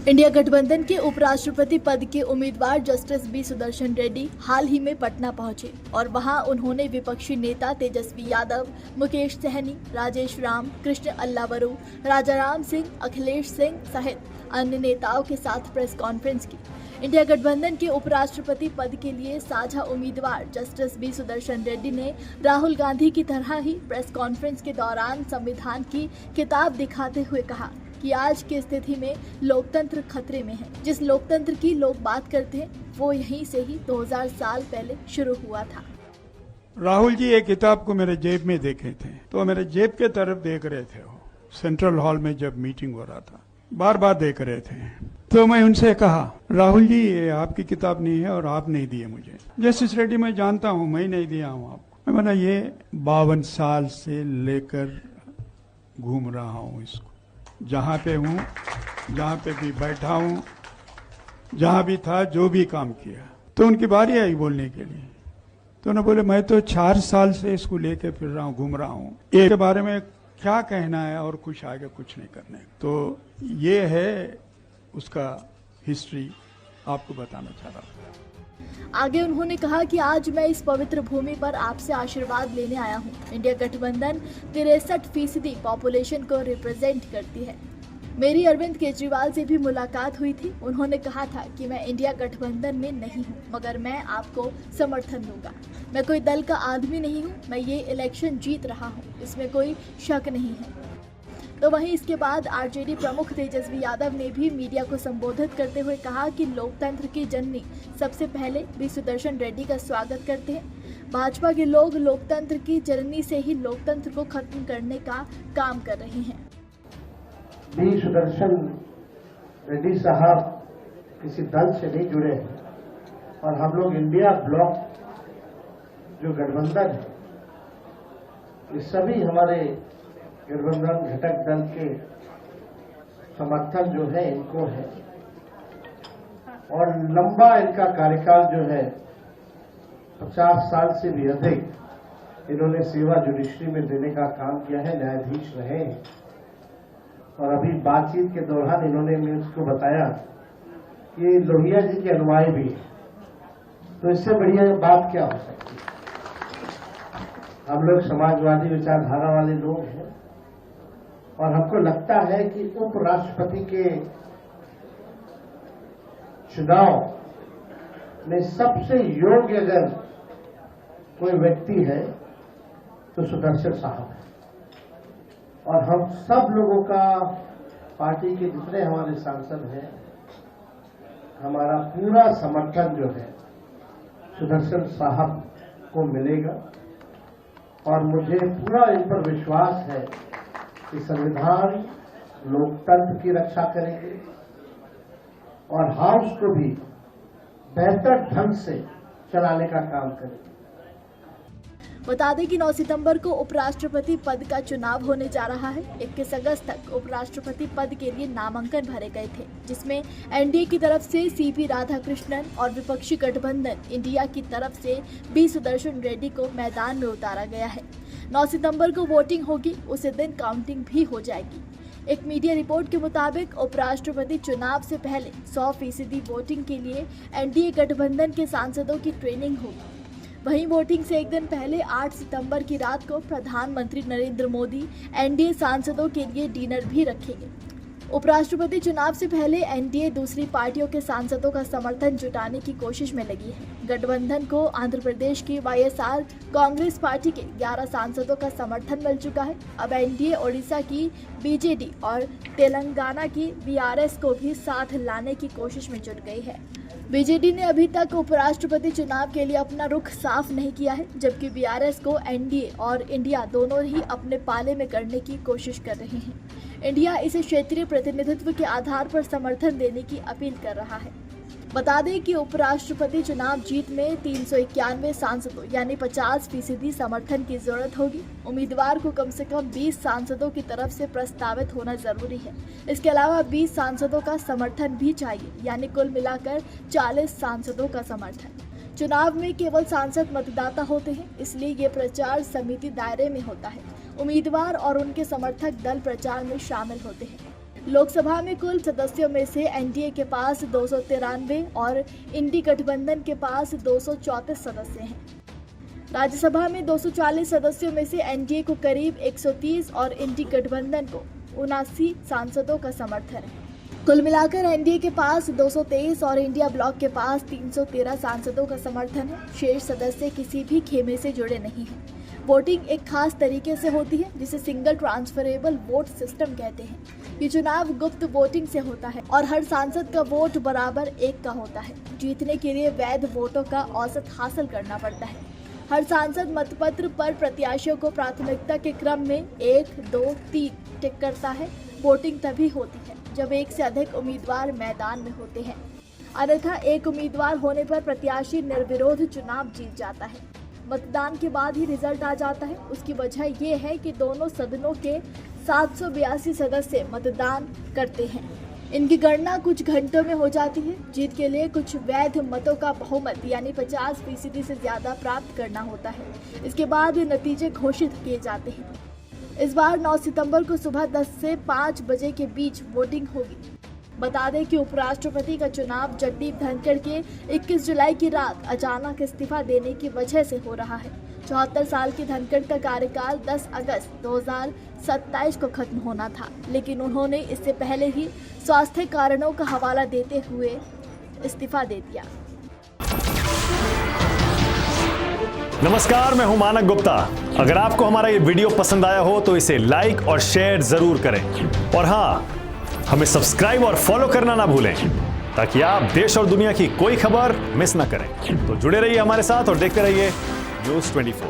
India गठबंधन के उपराष्ट्रपति पद के उम्मीदवार जस्टिस बी सुदर्शन रेड्डी हाल ही में पटना पहुंचे और वहां उन्होंने विपक्षी नेता तेजस्वी यादव, मुकेश सहनी, राजेश राम, कृष्ण अल्लावरू, राजाराम सिंह, अखिलेश सिंह सहित अन्य नेताओं के साथ प्रेस कॉन्फ्रेंस की। इंडिया गठबंधन के उपराष्ट्रपति पद के लिए साझा उम्मीदवार जस्टिस बी सुदर्शन रेड्डी ने राहुल गांधी की तरह ही प्रेस कॉन्फ्रेंस के दौरान संविधान की किताब दिखाते हुए कहा कि आज की स्थिति में लोकतंत्र खतरे में है। जिस लोकतंत्र की लोग बात करते हैं वो यहीं से ही 2000 साल पहले शुरू हुआ था। राहुल जी एक किताब को मेरे जेब में देखे थे तो मेरे जेब के तरफ देख रहे थे। वो सेंट्रल हॉल में जब मीटिंग हो रहा था बार बार देख रहे थे। तो मैं उनसे कहा, राहुल जी ये आपकी किताब नहीं है और आप नहीं दिए मुझे। जस्टिस रेड्डी मैं जानता हूँ, मैं नहीं दिया हूँ आपको। मैं बोला ये 52 साल से लेकर घूम रहा हूँ इसको, जहाँ पे हूँ, जहाँ पे भी बैठा हूँ, जहाँ भी था, जो भी काम किया। तो उनकी बारी आई बोलने के लिए। तो उन्होंने बोले मैं तो 4 साल से इसको लेके फिर रहा हूँ, घूम रहा हूँ, इसके बारे में क्या कहना है और कुछ आगे कुछ नहीं करना है। तो ये है उसका हिस्ट्री, आपको बताना चाह रहा हूँ। आगे उन्होंने कहा कि आज मैं इस पवित्र भूमि पर आपसे आशीर्वाद लेने आया हूँ। इंडिया गठबंधन 63% पॉपुलेशन को रिप्रेजेंट करती है। मेरी अरविंद केजरीवाल से भी मुलाकात हुई थी। उन्होंने कहा था कि मैं इंडिया गठबंधन में नहीं हूँ मगर मैं आपको समर्थन दूंगा। मैं कोई दल का आदमी नहीं हूँ, मैं ये इलेक्शन जीत रहा हूँ, इसमें कोई शक नहीं है। तो वहीं इसके बाद आरजेडी प्रमुख तेजस्वी यादव ने भी मीडिया को संबोधित करते हुए कहा कि लोकतंत्र की जननी सबसे पहले बी सुदर्शन रेड्डी का स्वागत करते हैं। भाजपा के लोग लोकतंत्र की जननी से ही लोकतंत्र को खत्म करने का काम कर रहे हैं। बी सुदर्शन रेड्डी साहब किसी दल से नहीं जुड़े हैं और हम लोग इंडिया ब्लॉक जो गठबंधन है, ये सभी हमारे गठबंधन घटक दल के समर्थन जो है इनको है और लंबा इनका कार्यकाल जो है 50 साल से भी अधिक इन्होंने सेवा जुडिशरी में देने का काम किया है, न्यायाधीश रहे हैं। और अभी बातचीत के दौरान इन्होंने मुझको बताया कि लोहिया जी के अनुयायी भी है, तो इससे बढ़िया बात क्या हो सकती है। हम लोग समाजवादी विचारधारा वाले लोग हैं और हमको लगता है कि उपराष्ट्रपति के चुनाव में सबसे योग्य अगर कोई व्यक्ति है तो सुदर्शन साहब है। और हम सब लोगों का, पार्टी के जितने हमारे सांसद हैं, हमारा पूरा समर्थन जो है सुदर्शन साहब को मिलेगा। और मुझे पूरा इन पर विश्वास है कि संविधान लोकतंत्र की रक्षा करेंगे और हाउस को भी बेहतर ढंग से चलाने का काम करेंगे। बता दें कि 9 सितंबर को उपराष्ट्रपति पद का चुनाव होने जा रहा है। 21 अगस्त तक उपराष्ट्रपति पद के लिए नामांकन भरे गए थे, जिसमें एनडीए की तरफ से सीपी राधाकृष्णन और विपक्षी गठबंधन इंडिया की तरफ से बी सुदर्शन रेड्डी को मैदान में उतारा गया है। 9 सितंबर को वोटिंग होगी, उसी दिन काउंटिंग भी हो जाएगी। एक मीडिया रिपोर्ट के मुताबिक उपराष्ट्रपति चुनाव से पहले 100% वोटिंग के लिए एनडीए गठबंधन के सांसदों की ट्रेनिंग होगी। वहीं वोटिंग से एक दिन पहले 8 सितंबर की रात को प्रधानमंत्री नरेंद्र मोदी एनडीए सांसदों के लिए डिनर भी रखेंगे। उपराष्ट्रपति चुनाव से पहले एनडीए दूसरी पार्टियों के सांसदों का समर्थन जुटाने की कोशिश में लगी है। गठबंधन को आंध्र प्रदेश की वाईएसआर कांग्रेस पार्टी के 11 सांसदों का समर्थन मिल चुका है। अब एनडीए ओडिशा की बीजेडी और तेलंगाना की बीआरएस को भी साथ लाने की कोशिश में जुट गई है। बीजेडी ने अभी तक उपराष्ट्रपति चुनाव के लिए अपना रुख साफ नहीं किया है, जबकि बीआरएस को एनडीए और इंडिया दोनों ही अपने पाले में करने की कोशिश कर रहे हैं। इंडिया इसे क्षेत्रीय प्रतिनिधित्व के आधार पर समर्थन देने की अपील कर रहा है। बता दें कि उपराष्ट्रपति चुनाव जीत में 391 सांसदों यानी 50% समर्थन की जरूरत होगी। उम्मीदवार को कम से कम 20 सांसदों की तरफ से प्रस्तावित होना जरूरी है। इसके अलावा 20 सांसदों का समर्थन भी चाहिए, यानी कुल मिलाकर 40 सांसदों का समर्थन। चुनाव में केवल सांसद मतदाता होते हैं, इसलिए ये प्रचार समिति दायरे में होता है। उम्मीदवार और उनके समर्थक दल प्रचार में शामिल होते हैं। लोकसभा में कुल सदस्यों में से एनडीए के पास 293 और इंडी गठबंधन के पास 234 सदस्य हैं। राज्यसभा में 240 सदस्यों में से एनडीए को करीब 130 और इंडी गठबंधन को 79 सांसदों का समर्थन है। कुल मिलाकर एनडीए के पास 223 और इंडिया ब्लॉक के पास 313 सांसदों का समर्थन है। शेष सदस्य किसी भी खेमे से जुड़े नहीं हैं। वोटिंग एक खास तरीके से होती है जिसे सिंगल ट्रांसफरेबल वोट सिस्टम कहते हैं। ये चुनाव गुप्त वोटिंग से होता है और हर सांसद का वोट बराबर एक का होता है। जीतने के लिए वैध वोटों का औसत हासिल करना पड़ता है। हर सांसद मतपत्र पर प्रत्याशियों को प्राथमिकता के क्रम में 1, 2, 3 टिक करता है। वोटिंग तभी होती है जब एक से अधिक उम्मीदवार मैदान में होते हैं, अन्यथा एक उम्मीदवार होने पर प्रत्याशी निर्विरोध चुनाव जीत जाता है। मतदान के बाद ही रिजल्ट आ जाता है। उसकी वजह ये है कि दोनों सदनों के 782 सदस्य मतदान करते हैं। इनकी गणना कुछ घंटों में हो जाती है। जीत के लिए कुछ वैध मतों का बहुमत यानी 50% से ज्यादा प्राप्त करना होता है। इसके बाद नतीजे घोषित किए जाते हैं। इस बार 9 सितंबर को सुबह 10 से 5 बजे के बीच वोटिंग होगी। बता दें कि उपराष्ट्रपति का चुनाव जगदीप धनखड़ के 21 जुलाई की रात अचानक इस्तीफा देने की वजह से हो रहा है। 74 साल के धनखड़ का कार्यकाल 10 अगस्त 2027 को खत्म होना था, लेकिन उन्होंने इससे पहले ही स्वास्थ्य कारणों का हवाला देते हुए इस्तीफा दे दिया। नमस्कार, मैं हूं मानक गुप्ता। अगर आपको हमारा ये वीडियो पसंद आया हो तो इसे लाइक और शेयर जरूर करें और हाँ, हमें सब्सक्राइब और फॉलो करना ना भूलें ताकि आप देश और दुनिया की कोई खबर मिस ना करें। तो जुड़े रहिए हमारे साथ और देखते रहिए न्यूज़ 24।